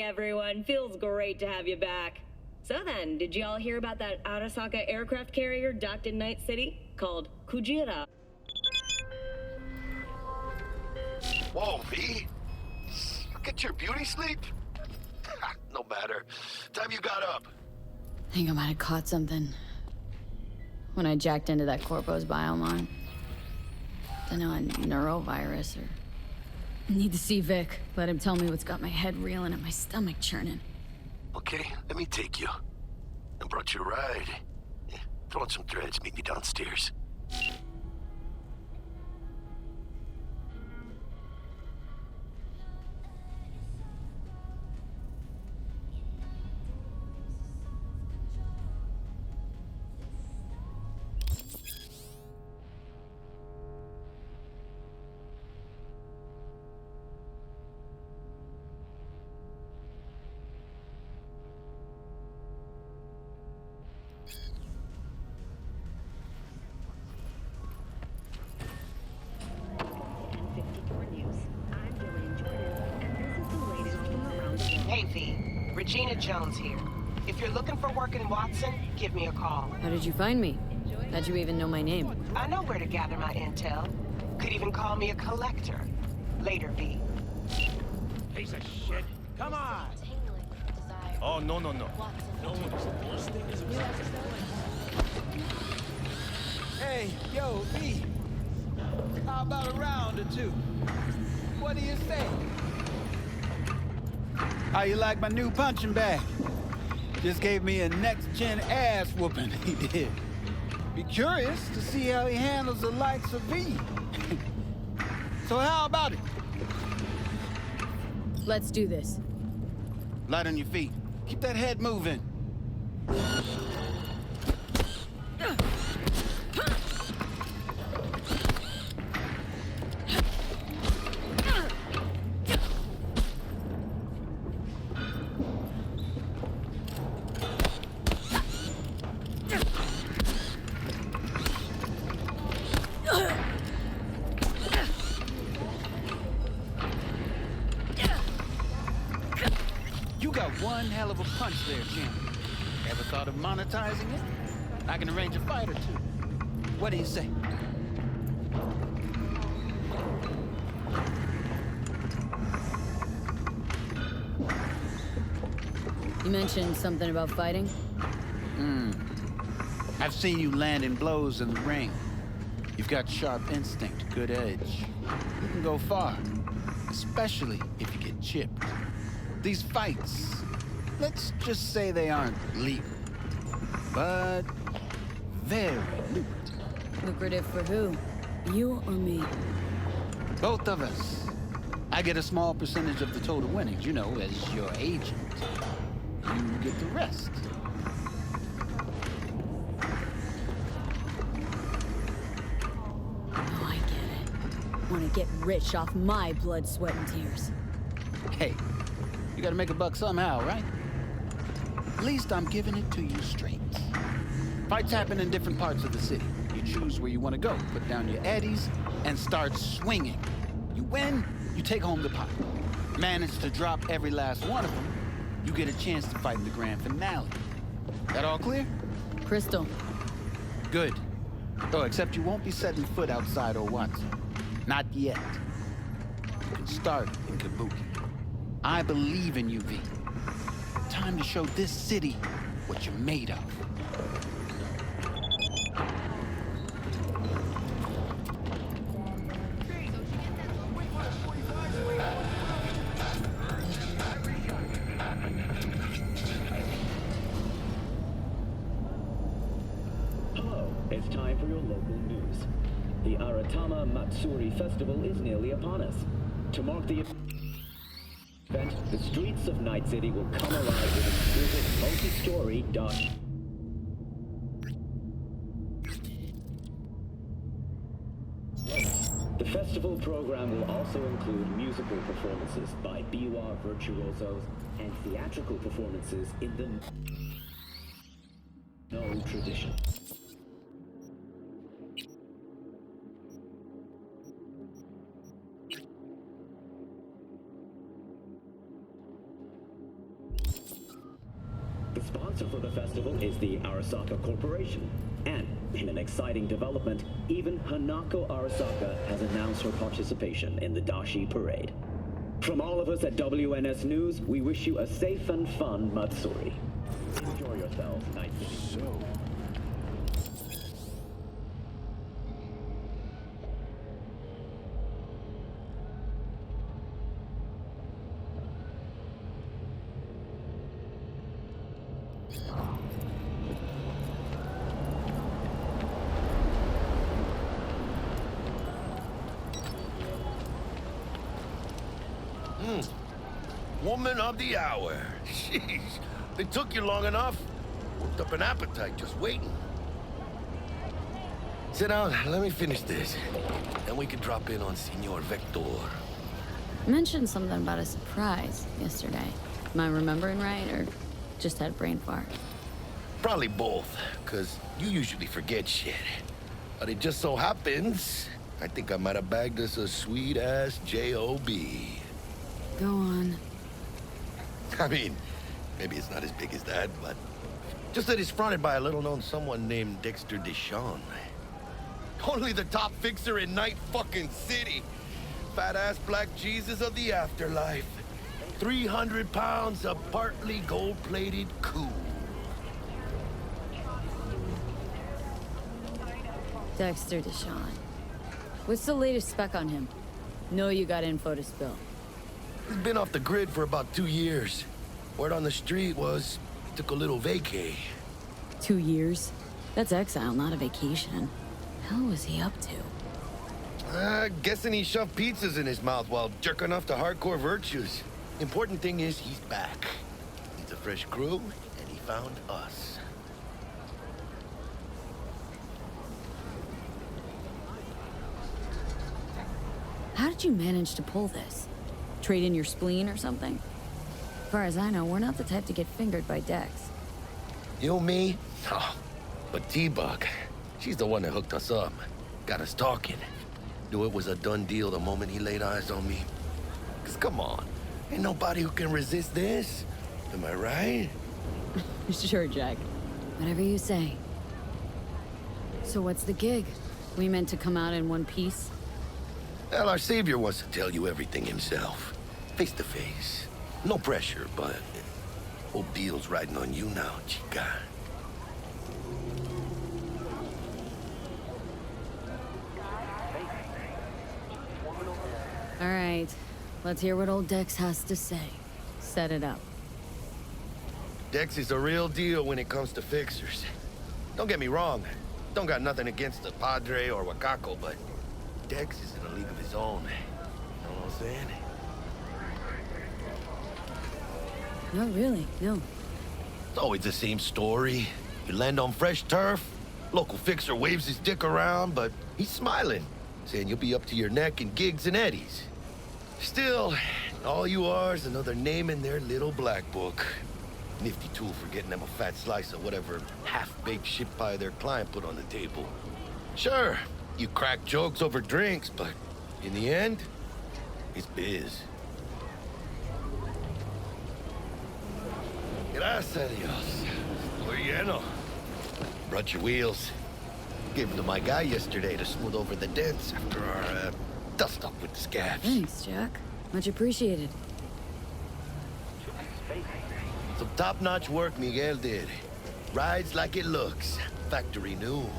everyone. Feels great to have you back. So then, did y'all hear about that Arasaka aircraft carrier docked in Night City? Called Kujira. Whoa, V. Get your beauty sleep? No matter. Time you got up. I think I might have caught something when I jacked into that Corpo's biomon. Don't know, a neurovirus or... Need to see Vic. Let him tell me what's got my head reeling and my stomach churning. Okay, let me take you. I brought you a ride. Yeah, throw on some threads, meet me downstairs. Hey, V. Regina Jones here. If you're looking for work in Watson, give me a call. How did you find me? How'd you even know my name? I know where to gather my intel. Could even call me a collector. Later, V. Piece of shit. Come on! Oh, no. Hey, yo, V. How about a round or two? What do you say? How you like my new punching bag? Just gave me a next-gen ass whooping, he did. Be curious to see how he handles the likes of V. So how about it? Let's do this. Light on your feet. Keep that head moving. You got one hell of a punch there, champ. Ever thought of monetizing it? I can arrange a fight or two. What do you say? You mentioned something about fighting? I've seen you landing blows in the ring. You've got sharp instinct, good edge. You can go far, especially if you get chipped. These fights, let's just say they aren't legal, but very lucrative. Lucrative for who? You or me? Both of us. I get a small percentage of the total winnings, you know, as your agent. You get the rest. Oh, I get it. Want to get rich off my blood, sweat, and tears. Hey, you gotta make a buck somehow, right? At least I'm giving it to you straight. Fights happen in different parts of the city. You choose where you want to go, put down your eddies, and start swinging. You win, you take home the pot. Manage to drop every last one of them, you get a chance to fight in the grand finale. That all clear? Crystal. Good. Oh, except you won't be setting foot outside or Watson. Not yet. You can start in Kabuki. I believe in you, V. Time to show this city what you're made of. Hello, it's time for your local news. The Aratama Matsuri Festival is nearly upon us. To mark the event, the streets of Night City will come alive with exquisite multi-story dot. The festival program will also include musical performances by biwa virtuosos and theatrical performances in the No tradition. sponsor for the festival is the Arasaka Corporation. And in an exciting development, even Hanako Arasaka has announced her participation in the Dashi Parade. From all of us at WNS News, we wish you a safe and fun Matsuri. Enjoy yourselves, Night City. Woman of the hour. Jeez, it took you long enough. Worked up an appetite just waiting. Sit down, let me finish this. Then we can drop in on Senor Vector. Mentioned something about a surprise yesterday. Am I remembering right, or just had a brain fart? Probably both, because you usually forget shit. But it just so happens, I think I might have bagged us a sweet-ass J.O.B. Go on. I mean, maybe it's not as big as that, but just that it's fronted by a little-known someone named Dexter Deshawn. Only the top fixer in Night fucking City. Fat-ass black Jesus of the afterlife. 300 pounds of partly gold-plated cool. Dexter Deshawn. What's the latest spec on him? Know you got info to spill. He's been off the grid for about 2 years. Word on the street was he took a little vacay. 2 years? That's exile, not a vacation. Hell was he up to? Guessing he shoved pizzas in his mouth while jerking off to hardcore virtues. Important thing is he's back. He's a fresh crew, and he found us. How did you manage to pull this? Trade in your spleen or something? As far as I know, we're not the type to get fingered by Dex. You, me? Oh, but T-Bug, she's the one that hooked us up. Got us talking. Knew it was a done deal the moment he laid eyes on me. 'Cause come on, ain't nobody who can resist this. Am I right? Sure, Jack. Whatever you say. So what's the gig? We meant to come out in one piece? Well, our savior wants to tell you everything himself. Face to face. No pressure, but whole deal's riding on you now, chica. All right. Let's hear what old Dex has to say. Set it up. Dex is a real deal when it comes to fixers. Don't get me wrong. Don't got nothing against the Padre or Wakako, but Dex is in a league of his own. You know what I'm saying? No, really, no. It's always the same story. You land on fresh turf, local fixer waves his dick around, but he's smiling, saying you'll be up to your neck in gigs and eddies. Still, all you are is another name in their little black book. Nifty tool for getting them a fat slice of whatever half-baked shit pie their client put on the table. Sure, you crack jokes over drinks, but in the end, it's biz. Gracias a Dios. Estoy lleno. Brought your wheels. Gave them to my guy yesterday to smooth over the dents after our dust-up with the scabs. Thanks, Jack. Much appreciated. Some top-notch work Miguel did. Rides like it looks. Factory new.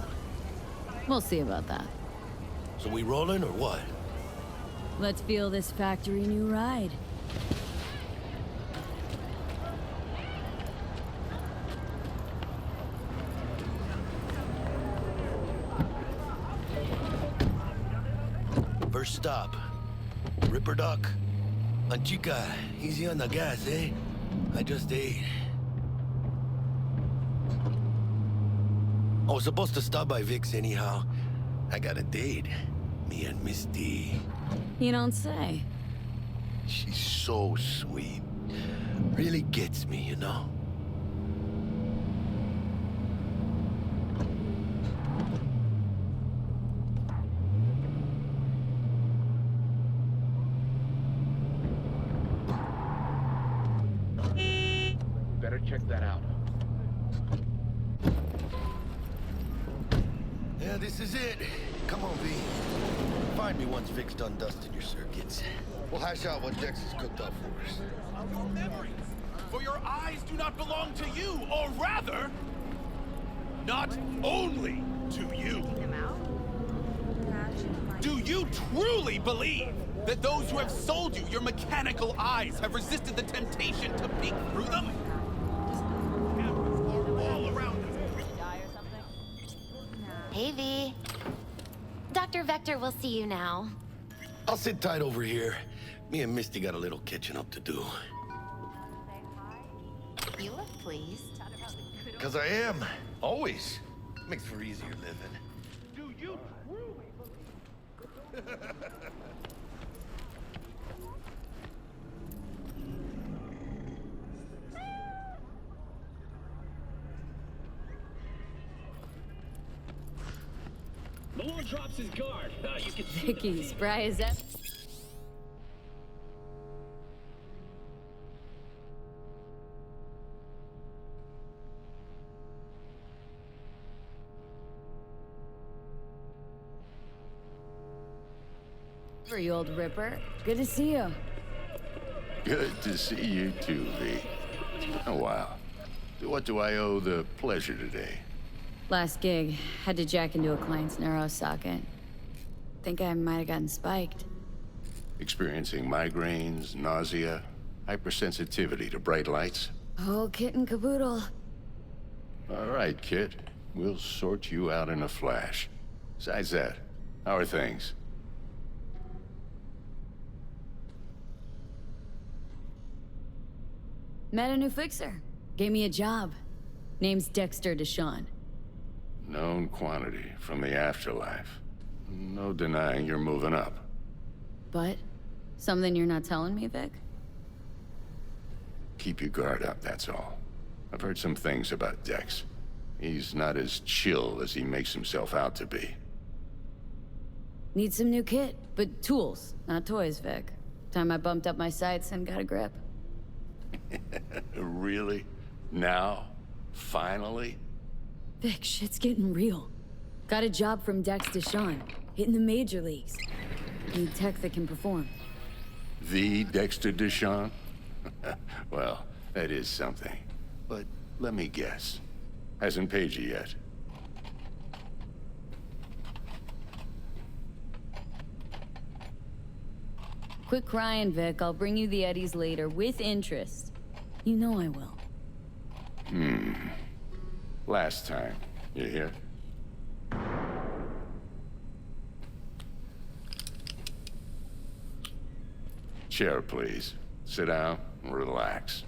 We'll see about that. So we rolling or what? Let's feel this factory new ride. First stop. Ripper Duck. And chica, easy on the gas, eh? I just ate. I was supposed to stop by Vic's anyhow. I got a date. Me and Miss D. You don't say. She's so sweet. Really gets me, you know? Better check that out. Yeah, this is it. Come on, V. Find me once Vic's done dusting your circuits. We'll hash out what Dex has cooked up for us. Your memories. For your eyes do not belong to you, or rather, not only to you. Do you truly believe that those who have sold you your mechanical eyes have resisted the temptation to peek through them? Cameras are all around us. Die or something? Hey, V. Dr. Vector will see you now. I'll sit tight over here. Me and Misty got a little catching up to do. You look pleased. 'Cause I am. Always. Makes for easier living. Do you truly believe? Malone drops his guard. You can see Vicky, spry as that. You old ripper. Good to see you. Good to see you too, V. Oh, wow. What do I owe the pleasure today? Last gig, had to jack into a client's neuro socket. Think I might have gotten spiked. Experiencing migraines, nausea, hypersensitivity to bright lights? Oh, kit and caboodle. All right, kid. We'll sort you out in a flash. Besides that, how are things? Met a new fixer. Gave me a job. Name's Dexter Deshawn. Known quantity from the afterlife. No denying you're moving up. But, something you're not telling me, Vic? Keep your guard up, that's all. I've heard some things about Dex. He's not as chill as he makes himself out to be. Need some new kit, but tools, not toys, Vic. Time I bumped up my sights and got a grip. Really? Now? Finally? Vic, shit's getting real. Got a job from Dex Deshawn, hitting the major leagues. Need tech that can perform. The Dexter Deshawn? Well, that is something. But let me guess. Hasn't paid you yet. Quit crying, Vic. I'll bring you the eddies later, with interest. You know I will. Last time. You hear? Chair, please. Sit down and relax.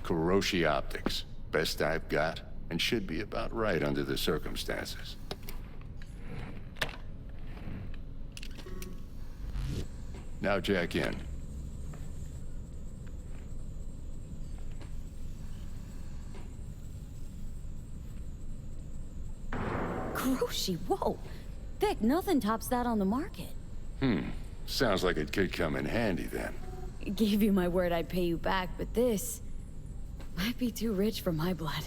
Kuroshi Optics. Best I've got, and should be about right under the circumstances. Now jack in. Kuroshi, whoa! Vic, nothing tops that on the market. Sounds like it could come in handy then. Gave you my word I'd pay you back, but this might be too rich for my blood.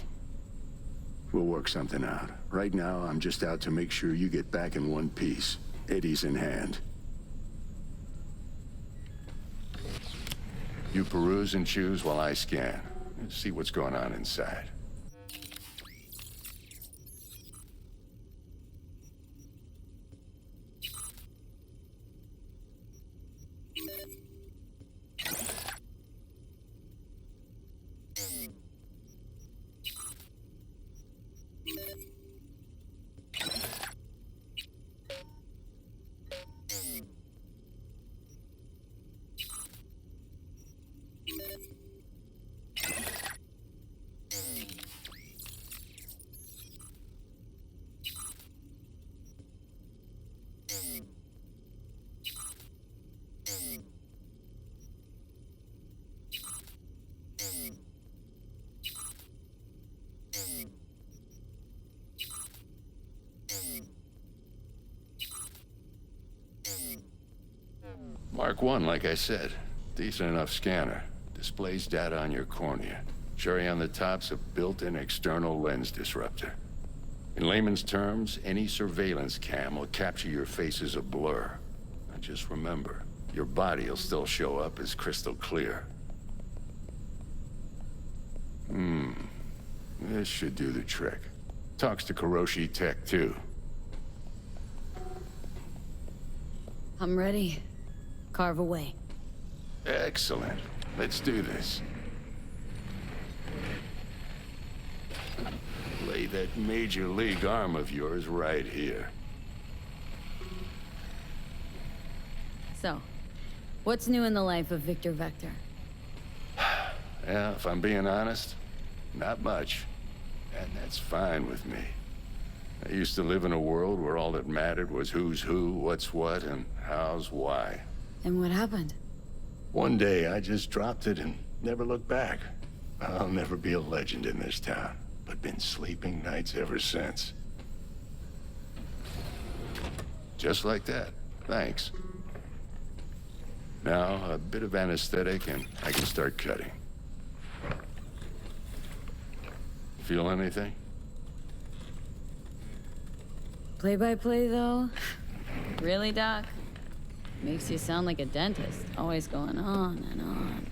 We'll work something out. Right now, I'm just out to make sure you get back in one piece. Eddie's in hand. You peruse and choose while I scan. See what's going on inside. Mark 1, like I said. Decent enough scanner. Displays data on your cornea. Cherry on the top's a built-in external lens disruptor. In layman's terms, any surveillance cam will capture your face as a blur. Now just remember, your body will still show up as crystal clear. This should do the trick. Talks to Kuroshi Tech, too. I'm ready. Carve away. Excellent. Let's do this. Lay that major league arm of yours right here. So, what's new in the life of Victor Vector? Yeah, if I'm being honest, not much. And that's fine with me. I used to live in a world where all that mattered was who's who, what's what, and how's why. And what happened? One day, I just dropped it and never looked back. I'll never be a legend in this town, but been sleeping nights ever since. Just like that. Thanks. Now, a bit of anesthetic and I can start cutting. Feel anything? Play-by-play, though? Really, Doc? Makes you sound like a dentist, always going on and on.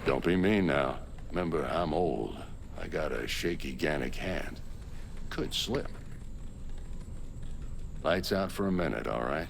Don't be mean now. Remember, I'm old. I got a shaky Gannic hand. Could slip. Lights out for a minute, all right?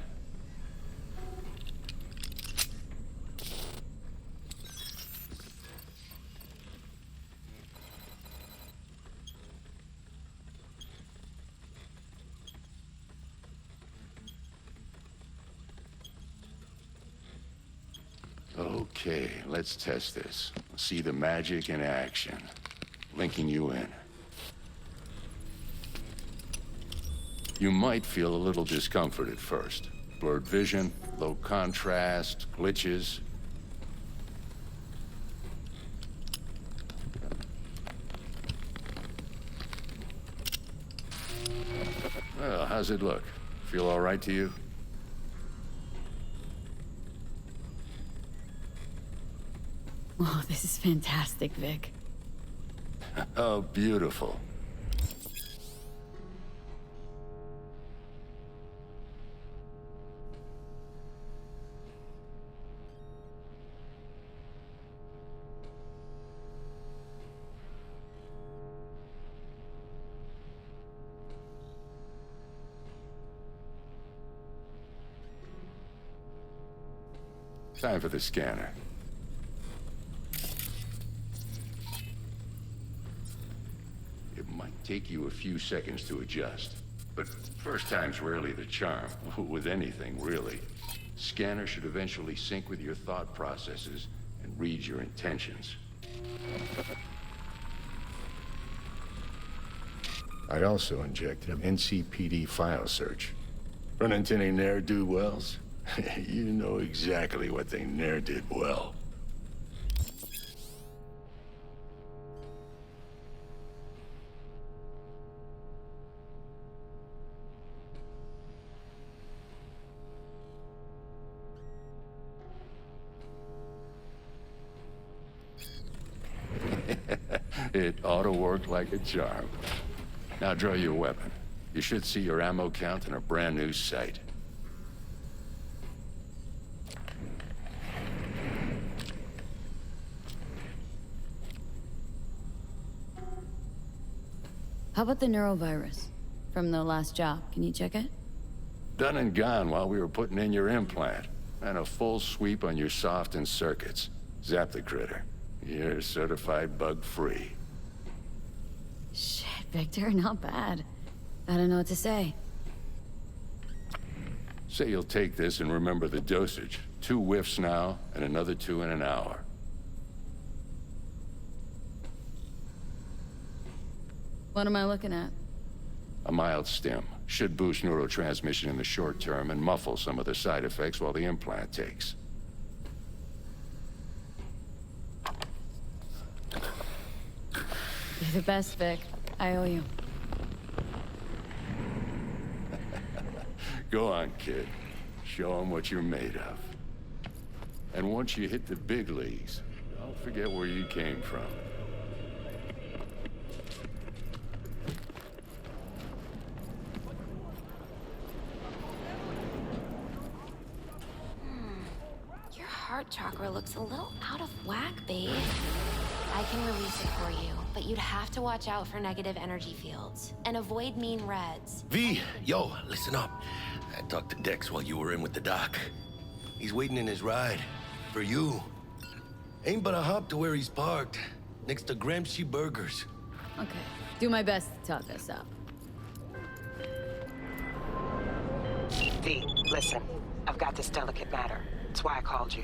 Okay, let's test this. See the magic in action. Linking you in. You might feel a little discomfort at first. Blurred vision, low contrast, glitches. Well, how's it look? Feel all right to you? Oh, this is fantastic, Vic. Oh, beautiful. Time for the scanner. It might take you a few seconds to adjust, but first time's rarely the charm, with anything, really. Scanner should eventually sync with your thought processes and read your intentions. I also injected an NCPD file search. Run into any ne'er-do-wells? You know exactly what they ne'er did well. It ought to work like a charm. Now draw your weapon. You should see your ammo count in a brand new sight. How about the neurovirus from the last job? Can you check it? Done and gone while we were putting in your implant. And a full sweep on your soft and circuits. Zap the critter. You're certified bug-free. Shit, Victor, not bad. I don't know what to say. Say you'll take this and remember the dosage. 2 whiffs now, and another 2 in an hour. What am I looking at? A mild stim. Should boost neurotransmission in the short term and muffle some of the side effects while the implant takes. You're the best, Vic. I owe you. Go on, kid. Show 'em what you're made of. And once you hit the big leagues, don't forget where you came from. Your heart chakra looks a little out of whack, babe. I can release it for you, but you'd have to watch out for negative energy fields and avoid mean reds. V, yo, listen up. I talked to Dex while you were in with the doc. He's waiting in his ride. For you. Ain't but a hop to where he's parked. Next to Gramsci Burgers. Okay. Do my best to talk us up. V, listen. I've got this delicate matter. That's why I called you.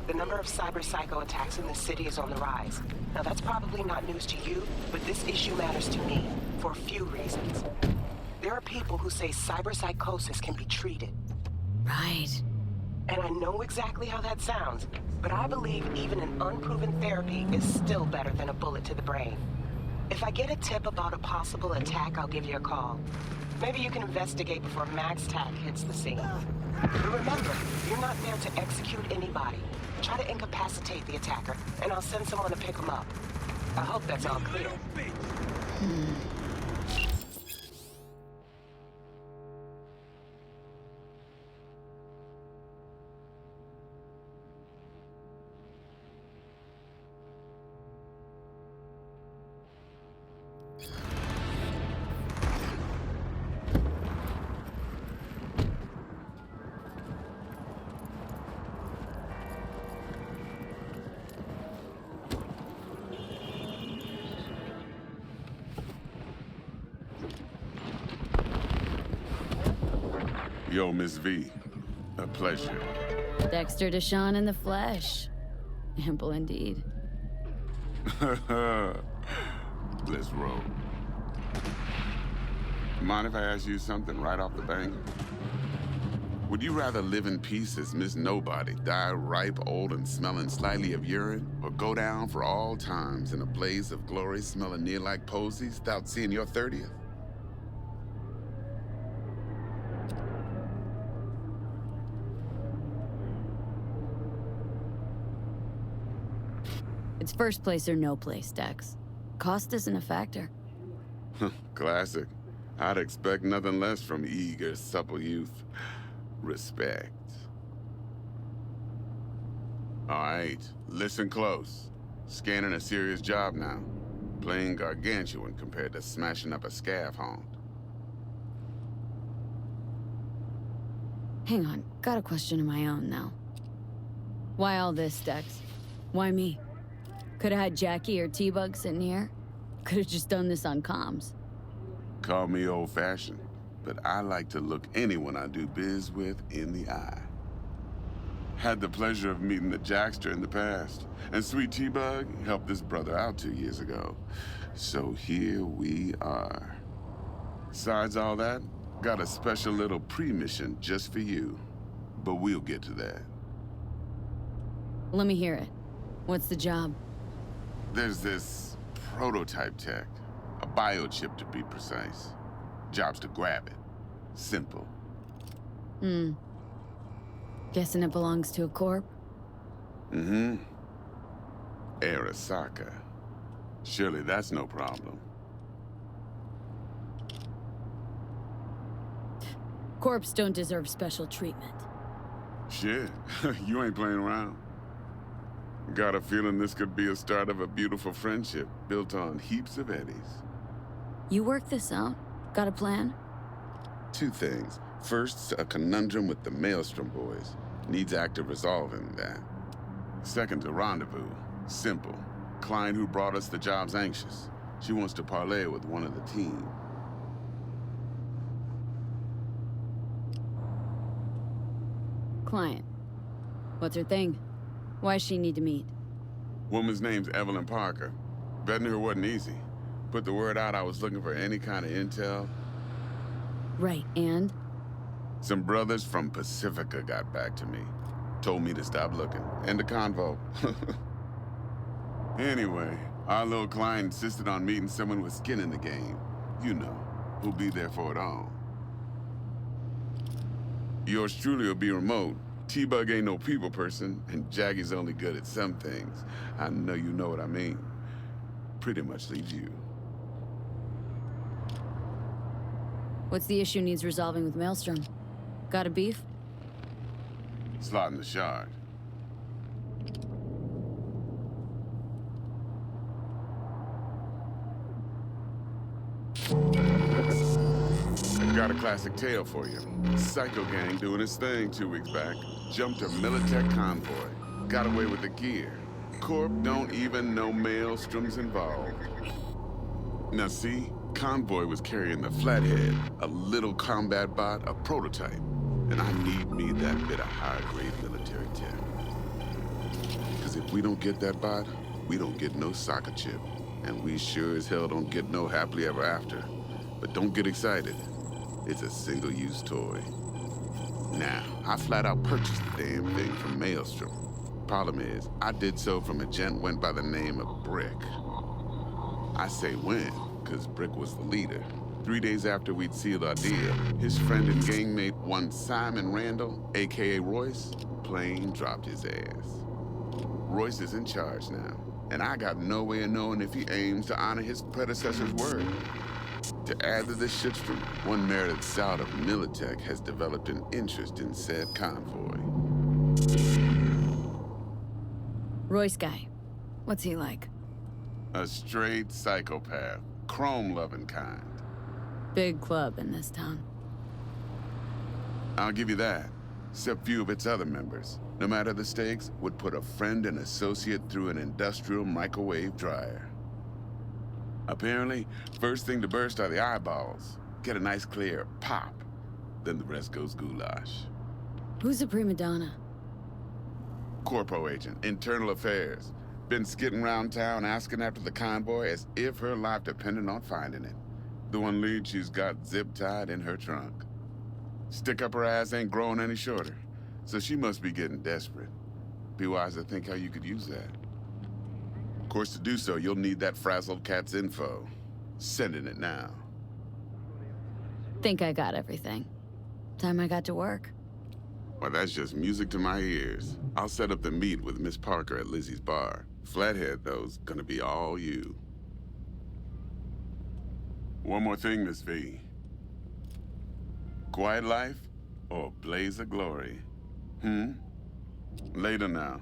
The number of cyber psycho attacks in the city is on the rise. Now that's probably not news to you, but this issue matters to me for a few reasons. There are people who say cyber psychosis can be treated. Right. And I know exactly how that sounds, but I believe even an unproven therapy is still better than a bullet to the brain. If I get a tip about a possible attack, I'll give you a call. Maybe you can investigate before MaxTac hits the scene. But remember, you're not there to execute anybody. Try to incapacitate the attacker, and I'll send someone to pick him up. I hope that's all clear. Yo, Miss V. A pleasure. Dexter Deshawn in the flesh. Ample indeed. Let's roll. Mind if I ask you something right off the banger? Would you rather live in peace as Miss Nobody, die ripe, old, and smelling slightly of urine, or go down for all times in a blaze of glory smelling near like posies without seeing your 30th? It's first place or no place, Dex. Cost isn't a factor. Classic. I'd expect nothing less from eager, supple youth. Respect. All right, listen close. Scanning a serious job now. Playing gargantuan compared to smashing up a scaffold. Hang on, got a question of my own now. Why all this, Dex? Why me? Could've had Jackie or T-Bug sitting here. Could've just done this on comms. Call me old-fashioned, but I like to look anyone I do biz with in the eye. Had the pleasure of meeting the Jackster in the past, and sweet T-Bug helped this brother out 2 years ago. So here we are. Besides all that, got a special little pre-mission just for you. But we'll get to that. Let me hear it. What's the job? There's this prototype tech, a biochip to be precise. Job's to grab it. Simple. Guessing it belongs to a corp? Mm-hmm. Arasaka. Surely that's no problem. Corps don't deserve special treatment. Shit, you ain't playing around. Got a feeling this could be a start of a beautiful friendship built on heaps of eddies. You work this out? Got a plan? Two things. First, a conundrum with the Maelstrom boys. Needs active resolving that. Second, a rendezvous. Simple. Client who brought us the job's anxious. She wants to parlay with one of the team. Client. What's her thing? Why's she need to meet? Woman's name's Evelyn Parker. Betting her wasn't easy. Put the word out I was looking for any kind of intel. Right, and? Some brothers from Pacifica got back to me. Told me to stop looking. End of convo. Anyway, our little client insisted on meeting someone with skin in the game. You know, who'll be there for it all. Yours truly will be remote, T-Bug ain't no people person, and Jaggy's only good at some things. I know you know what I mean. Pretty much leaves you. What's the issue needs resolving with Maelstrom? Got a beef? Slotting the shard. Got a classic tale for you. Psycho gang doing his thing 2 weeks back. Jumped a Militech convoy. Got away with the gear. Corp don't even know Maelstrom's involved. Now see, convoy was carrying the Flathead, a little combat bot, a prototype. And I need me that bit of high-grade military tech. Because if we don't get that bot, we don't get no soccer chip. And we sure as hell don't get no happily ever after. But don't get excited. It's a single-use toy. Now, I flat out purchased the damn thing from Maelstrom. Problem is, I did so from a gent went by the name of Brick. I say when, because Brick was the leader. 3 days after we'd sealed our deal, his friend and gangmate, one Simon Randall, AKA Royce, plain dropped his ass. Royce is in charge now, and I got no way of knowing if he aims to honor his predecessor's word. To add to this shitstorm, one merited South of Militech has developed an interest in said convoy. Royce guy. What's he like? A straight psychopath, chrome-loving kind. Big club in this town. I'll give you that, except few of its other members, no matter the stakes, would put a friend and associate through an industrial microwave dryer. Apparently, first thing to burst are the eyeballs. Get a nice clear pop. Then the rest goes goulash. Who's the prima donna? Corpo agent, internal affairs. Been skidding around town asking after the convoy as if her life depended on finding it. The one lead she's got zip-tied in her trunk. Stick up her ass ain't growing any shorter, so she must be getting desperate. Be wise to think how you could use that. Of course, to do so, you'll need that frazzled cat's info. Sending it now. Think I got everything. Time I got to work. Well, that's just music to my ears. I'll set up the meet with Miss Parker at Lizzie's bar. Flathead, though's gonna be all you. One more thing, Miss V. Quiet life or blaze of glory? Later now.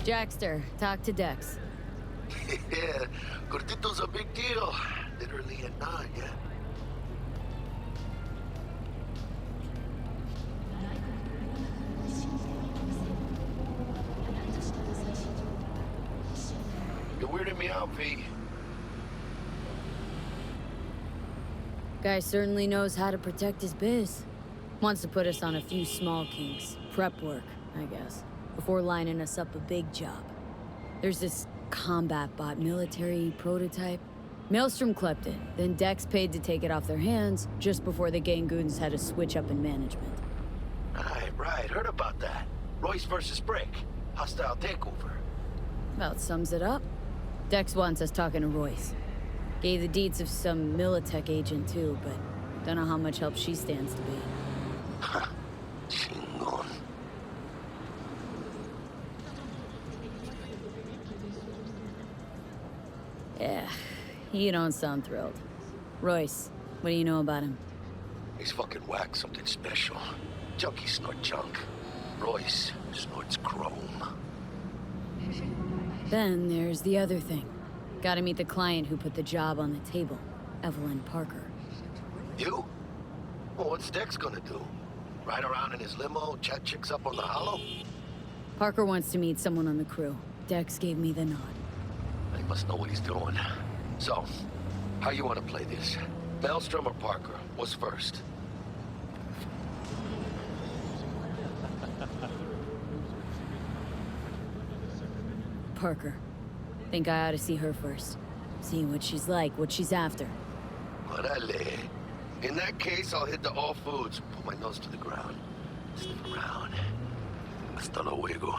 Jackster, talk to Dex. Yeah, Gordito's a big deal. Literally and not, yeah. You're weirding me out, V. Guy certainly knows how to protect his biz. Wants to put us on a few small kinks. Prep work, I guess. Before lining us up a big job. There's this combat bot military prototype. Maelstrom clept it, then Dex paid to take it off their hands just before the Gangoons had a switch up in management. Right, heard about that. Royce versus Brick. Hostile takeover. About sums it up. Dex wants us talking to Royce. Gave the deets of some Militech agent too, but don't know how much help she stands to be. Chingon. Yeah, you don't sound thrilled. Royce, what do you know about him? He's fucking whack, something special. Junkies snort junk. Royce snorts chrome. Then there's the other thing. Gotta meet the client who put the job on the table, Evelyn Parker. You? Well, what's Dex gonna do? Ride around in his limo, chat chicks up on the hollow? Parker wants to meet someone on the crew. Dex gave me the nod. He must know what he's doing. So, how you want to play this? Maelstrom or Parker? What's first? Parker. Think I ought to see her first. See what she's like, what she's after. Orale. In that case, I'll hit the all foods, put my nose to the ground, sniff around. Hasta luego.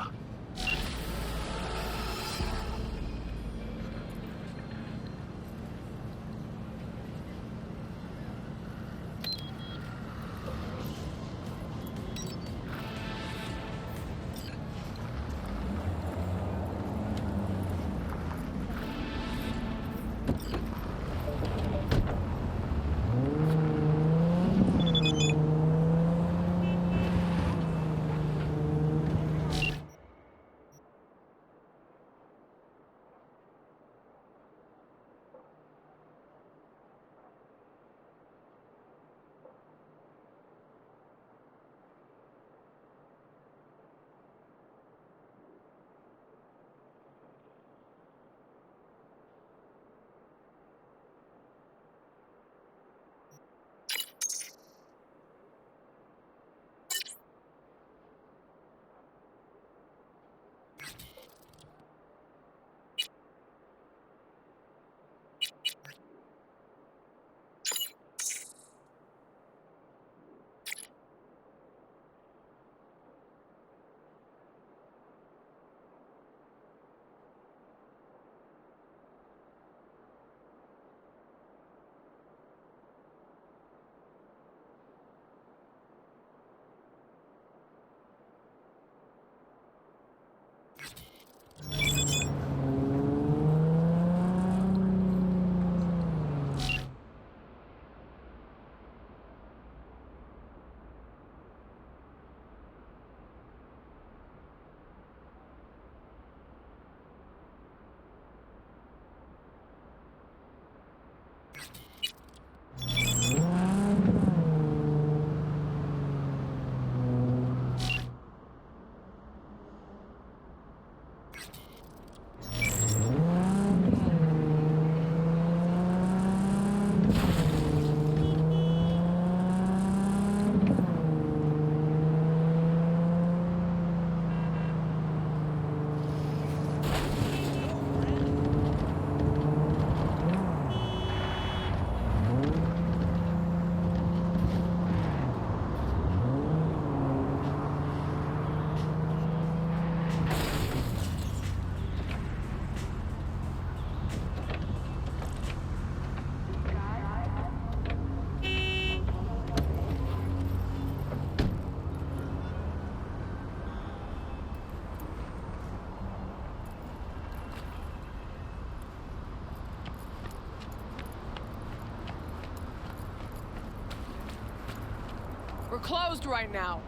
We're closed right now.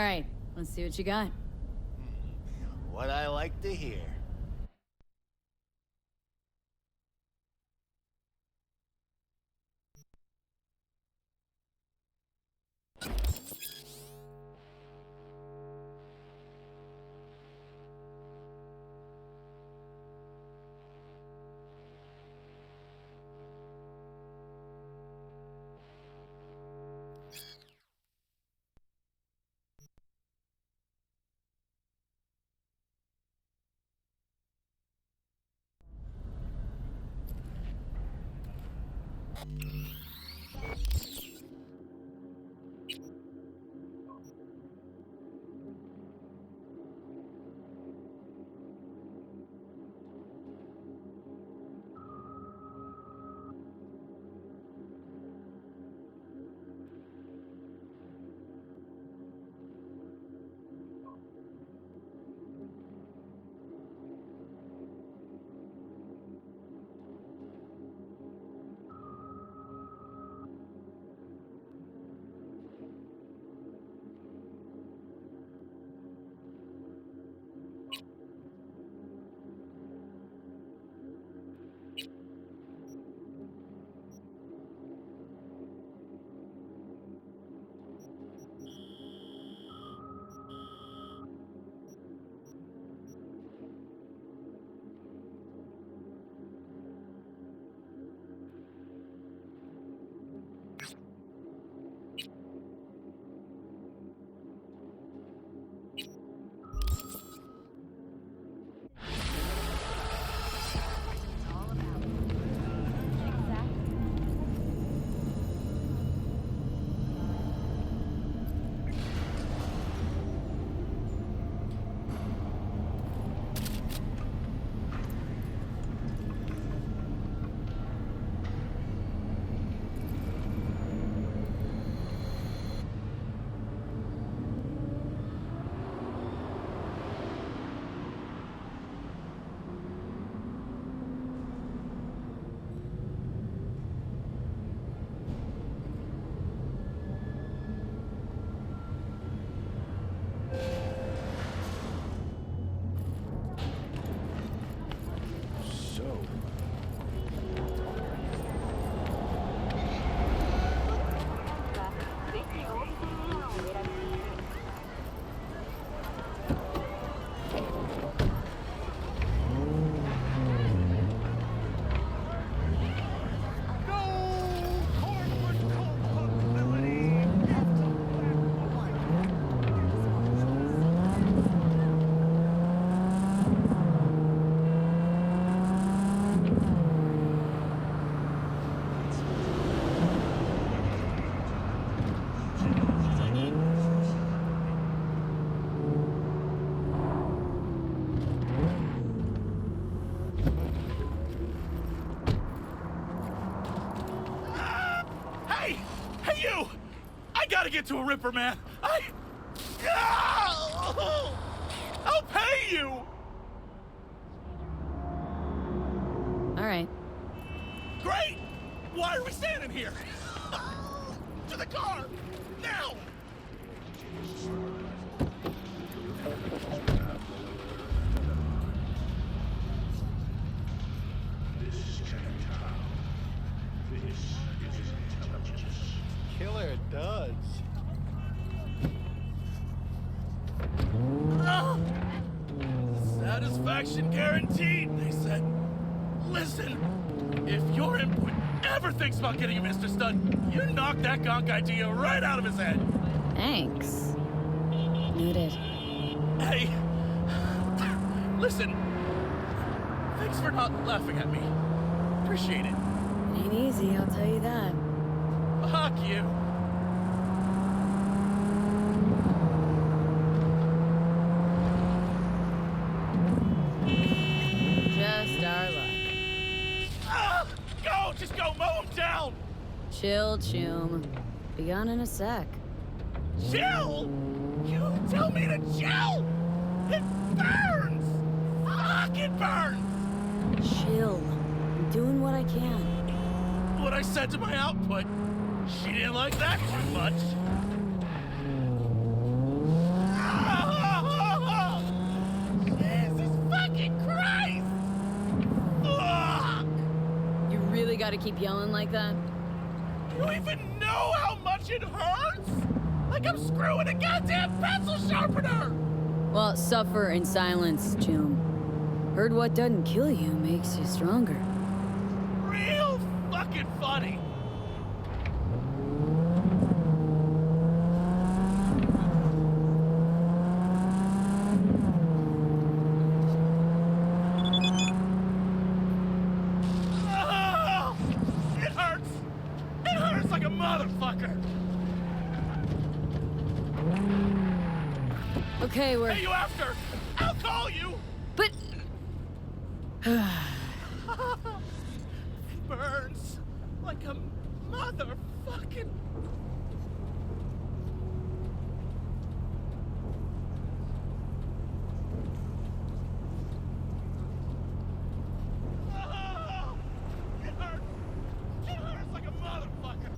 right, let's see what you got. What I like to hear. Hey, you! I gotta get to a Ripper, man. I'll pay you! All right. Great! Why are we standing here? To the car! Now! Killer duds. Satisfaction guaranteed, they said. Listen, if your input ever thinks about getting a Mr. Stud, you knock that gonk idea right out of his head. Thanks. Noted. Hey, listen, thanks for not laughing at me. Appreciate it. It ain't easy, I'll tell you that. Fuck you. Just our luck. Go! Just go! Mow him down! Chill, Choom. Be gone in a sec. Chill? You tell me to chill? It burns! Fuck, it burns! Chill. I'm doing what I can. What I said to my output, she didn't like that too much. gotta keep yelling like that? You even know how much it hurts? Like I'm screwing a goddamn pencil sharpener! Well, suffer in silence, June. Heard what doesn't kill you makes you stronger. Real fucking funny. Oh, it hurts. It hurts like a motherfucker. Okay, we're... Hey, you after? I'll call you. But... Burns like a motherfucking... Oh, it hurts. It hurts like a motherfucker.